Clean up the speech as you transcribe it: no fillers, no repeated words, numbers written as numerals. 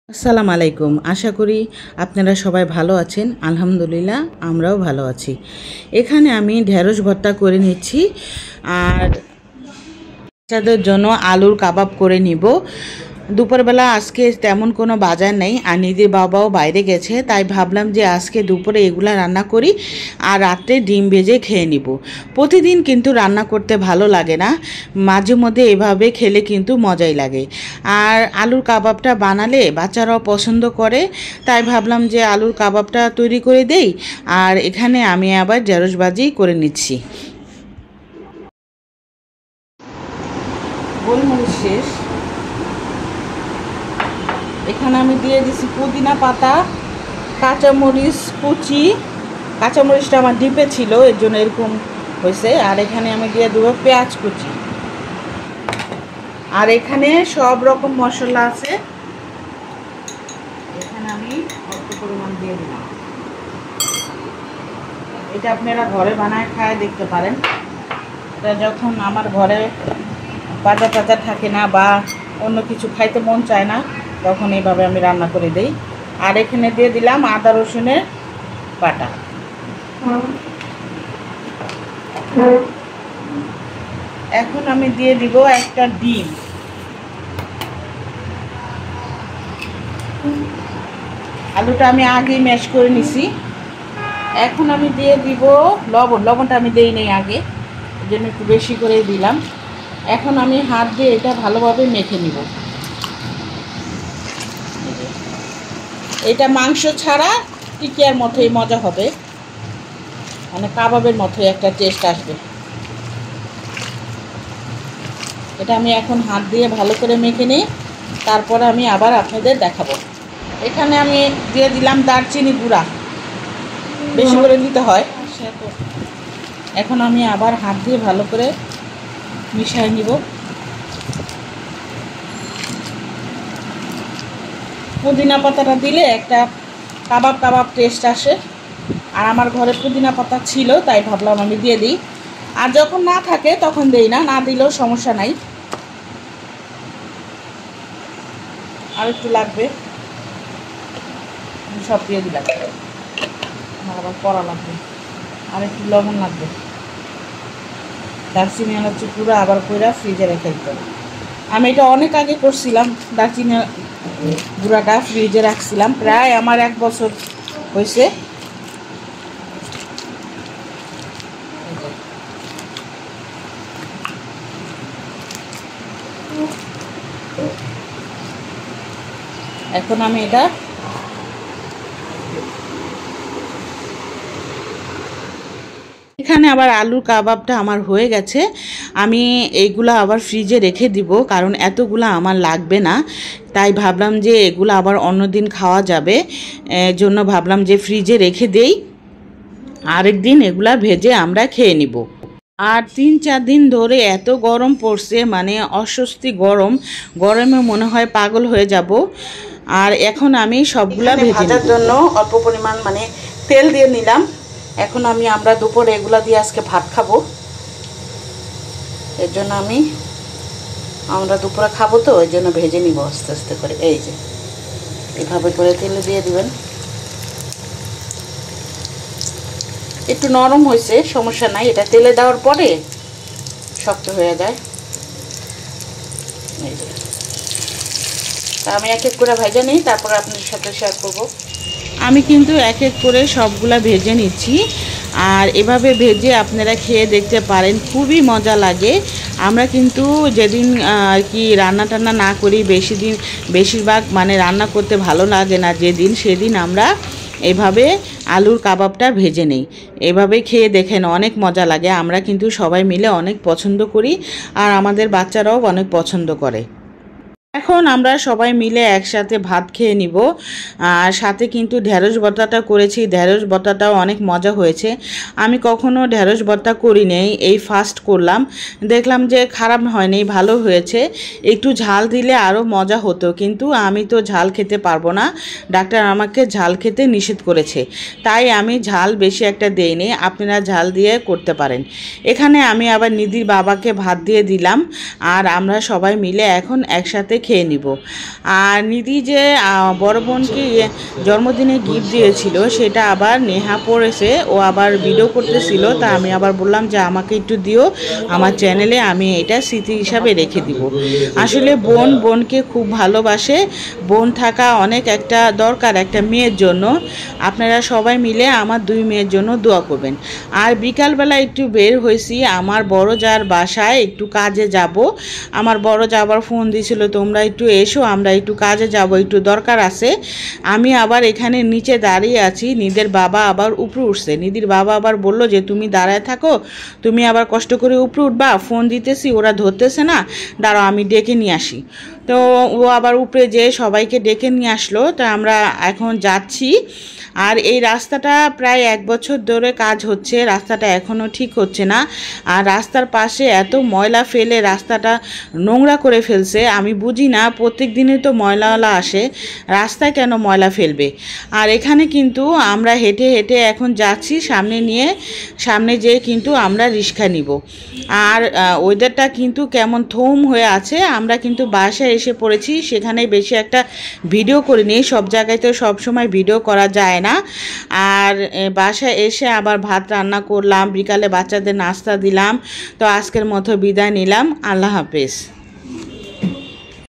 আসসালামু আলাইকুম। আশা করি আপনারা সবাই ভালো আছেন। আলহামদুলিল্লাহ আমরাও ভালো আছি। এখানে আমি ঢেঁড়স ভর্তা করে নিচ্ছি আর বাচ্চাদের জন্য আলুর কাবাব করে নিব। দুপুরবেলা আজকে তেমন কোনো বাজার নেই আর নিধির বাবাও বাইরে গেছে, তাই ভাবলাম যে আজকে দুপুরে এগুলা রান্না করি আর রাত্রে ডিম ভেজে খেয়ে নিব। প্রতিদিন কিন্তু রান্না করতে ভালো লাগে না, মাঝে মধ্যে এভাবে খেলে কিন্তু মজাই লাগে। আর আলুর কাবাবটা বানালে বাচ্চারাও পছন্দ করে, তাই ভাবলাম যে আলুর কাবাবটা তৈরি করে দেই। আর এখানে আমি আবার ঢেঁড়স ভাজি করে নিচ্ছি। গোলমরিচ শেষ, এখানে আমি দিয়ে দিছি পুদিনা পাতা, কাঁচামরিচ কুচি। কাঁচামরিচটা আমার ডিপে ছিল, এর জন্য এরকম হয়েছে। আর এখানে আমি দিয়ে দেবো পেঁয়াজ কুচি। আর এখানে সব রকম মশলা আছে, এখানে আমি অল্প পরিমাণ দিয়ে দিলাম। এটা আপনারা ঘরে বানায় খায় দেখতে পারেন। এটা যখন আমার ঘরে বাজার টাজার থাকে না বা অন্য কিছু খাইতে মন চায় না, তখন এইভাবে আমি রান্না করে দিই। আর এখানে দিয়ে দিলাম আদা রসুনের বাটা। এখন আমি দিয়ে দিব একটা ডিম। আলুটা আমি আগেই ম্যাশ করে নিছি। এখন আমি দিয়ে দিব লবণ। লবণটা আমি দেই নাই আগে, এই জন্য একটু বেশি করেই দিলাম। এখন আমি হাত দিয়ে এটা ভালোভাবে মেখে নিব। এটা মাংস ছাড়া টিকিয়ার মতোই মজা হবে, মানে কাবাবের মতোই একটা টেস্ট আসবে। এটা আমি এখন হাত দিয়ে ভালো করে মেখে নিই, তারপরে আমি আবার আপনাদের দেখাবো। এখানে আমি দিয়ে দিলাম দারচিনি গুঁড়া, বেশি করে দিতে হয়। এখন আমি আবার হাত দিয়ে ভালো করে মিশিয়ে নিব। পুদিনা পাতাটা দিলে একটা কাবাব কাবাব টেস্ট আসে, আর আমার ঘরে পুদিনা পাতা ছিল তাই ভাবলাম আমি দিয়ে দিই। আর যখন না থাকে তখন দেই না, না দিলেও সমস্যা নাই। আর একটু লাগবে, সব দিয়ে দিলাম। আমার আবার কড়া লাগবে, আর একটু লবণ লাগবে। দারচিনি এলাচি পুরো আবার কইরা ফ্রিজে রেখে দিতে হবে। আমি এটা অনেক আগে করছিলাম, দারচিনি গুঁড়াটা ফ্রিজে রাখছিলাম, প্রায় আমার 1 বছর হয়েছে। এখন আমি এটা এখানে আবার আলুর কাবাবটা আমার হয়ে গেছে। আমি এইগুলো আবার ফ্রিজে রেখে দিব, কারণ এতগুলো আমার লাগবে না। তাই ভাবলাম যে এগুলো আবার অন্য দিন খাওয়া যাবে, জন্য ভাবলাম যে ফ্রিজে রেখে দেই, আরেক দিন এগুলা ভেজে আমরা খেয়ে নিব। আর 3-4 দিন ধরে এত গরম পড়ছে, মানে অস্বস্তি গরম, গরমে মনে হয় পাগল হয়ে যাব। আর এখন আমি সবগুলা ভাজার জন্য অল্প পরিমাণ মানে তেল দিয়ে নিলাম। এখন আমরা দুপুরে এগুলা দিয়ে আজকে ভাত খাবো, এর জন্য আমরা দুপুরে খাবো তো, ওই জন্য ভেজে নিব আস্তে আস্তে করে। এই যে এভাবে করে তেলে দিয়ে দিবেন। একটু নরম হয়েছে, সমস্যা নাই, এটা তেলে দেওয়ার পরে শক্ত হয়ে যায়। এই যে তা আমি এক এক করে ভেজে নিই, তারপরে আপনাদের সাথে শেয়ার করব। আমি কিন্তু এক এক করে সবগুলা ভেজে নিচ্ছি, আর এভাবে ভেজে আপনারা খেয়ে দেখতে পারেন, খুবই মজা লাগে। আমরা কিন্তু যেদিন আর কি রান্না টান্না না করি, বেশিরভাগ মানে রান্না করতে ভালো লাগে না যেদিন, সেদিন আমরা এভাবে আলুর কাবাবটা ভেজে নেই। এভাবে খেয়ে দেখেন, অনেক মজা লাগে। আমরা কিন্তু সবাই মিলে অনেক পছন্দ করি, আর আমাদের বাচ্চারাও অনেক পছন্দ করে। এখন আমরা সবাই মিলে একসাথে ভাত খেয়ে নিব। আর সাথে কিন্তু ঢেঁড়স ভর্তাটা করেছি, ঢেঁড়স ভর্তাটাও অনেক মজা হয়েছে। আমি কখনো ঢেঁড়স ভর্তা করি নাই, এই ফার্স্ট করলাম, দেখলাম যে খারাপ হয়নি, ভালো হয়েছে। একটু ঝাল দিলে আরও মজা হতো, কিন্তু আমি তো ঝাল খেতে পারবো না, ডাক্তার আমাকে ঝাল খেতে নিষেধ করেছে, তাই আমি ঝাল বেশি একটা দেইনি। আপনারা ঝাল দিয়ে করতে পারেন। এখানে আমি আবার নিধির বাবাকে ভাত দিয়ে দিলাম, আর আমরা সবাই মিলে এখন একসাথে খেয়ে নিব। আর নিধি যে বড় বোনকে জন্মদিনে গিফট দিয়েছিল সেটা আবার নেহা পড়েছে, ও আবার ভিডিও করতেছিল, তা আমি আবার বললাম যে আমাকে একটু দিও আমার চ্যানেলে, আমি এটা স্মৃতি হিসাবে রেখে দিব। আসলে বোন বোনকে খুব ভালোবাসে, বোন থাকা অনেক একটা দরকার একটা মেয়ের জন্য। আপনারা সবাই মিলে আমার 2 মেয়ের জন্য দোয়া করবেন। আর বিকালবেলা একটু বের হয়েছি আমার বড় যার বাসায়, একটু কাজে যাব। আমার বড় যা আবার ফোন দিয়েছিল, তোমরা একটু এসো, আমরা একটু কাজে যাব, একটু দরকার আছে। আমি আবার এখানে নিচে দাঁড়িয়ে আছি, নিধির বাবা আবার উপরে উঠছে। নিধির বাবা আবার বলল যে তুমি দাঁড়ায় থাকো, তুমি আবার কষ্ট করে উপরে উঠবা, ফোন দিতেছি ওরা ধরতেছে না, দাঁড়াও আমি ডেকে নিয়ে আসি। তো ও আবার উপরে যেয়ে সবাইকে ডেকে নিয়ে আসলো। তো আমরা এখন যাচ্ছি। আর এই রাস্তাটা প্রায় 1 বছর ধরে কাজ হচ্ছে, রাস্তাটা এখনও ঠিক হচ্ছে না। আর রাস্তার পাশে এত ময়লা ফেলে রাস্তাটা নোংরা করে ফেলছে, আমি বুঝি না, প্রত্যেক দিনই তো ময়লাওয়ালা আসে, রাস্তায় কেন ময়লা ফেলবে। আর এখানে কিন্তু আমরা হেঁটে হেঁটে এখন যাচ্ছি, সামনে যেয়ে কিন্তু আমরা রিক্সা নিব। আর ওয়েদারটা কিন্তু কেমন থম হয়ে আছে। আমরা কিন্তু বাসায় এসে পড়েছি, সেখানে বেশি একটা ভিডিও করিনি, সব জায়গায় তো সবসময় ভিডিও করা যায় না। আর বাসায় এসে আবার ভাত রান্না করলাম, বিকালে বাচ্চাদের নাস্তা দিলাম। তো আজকের মতো বিদায় নিলাম, আল্লাহ হাফেজ।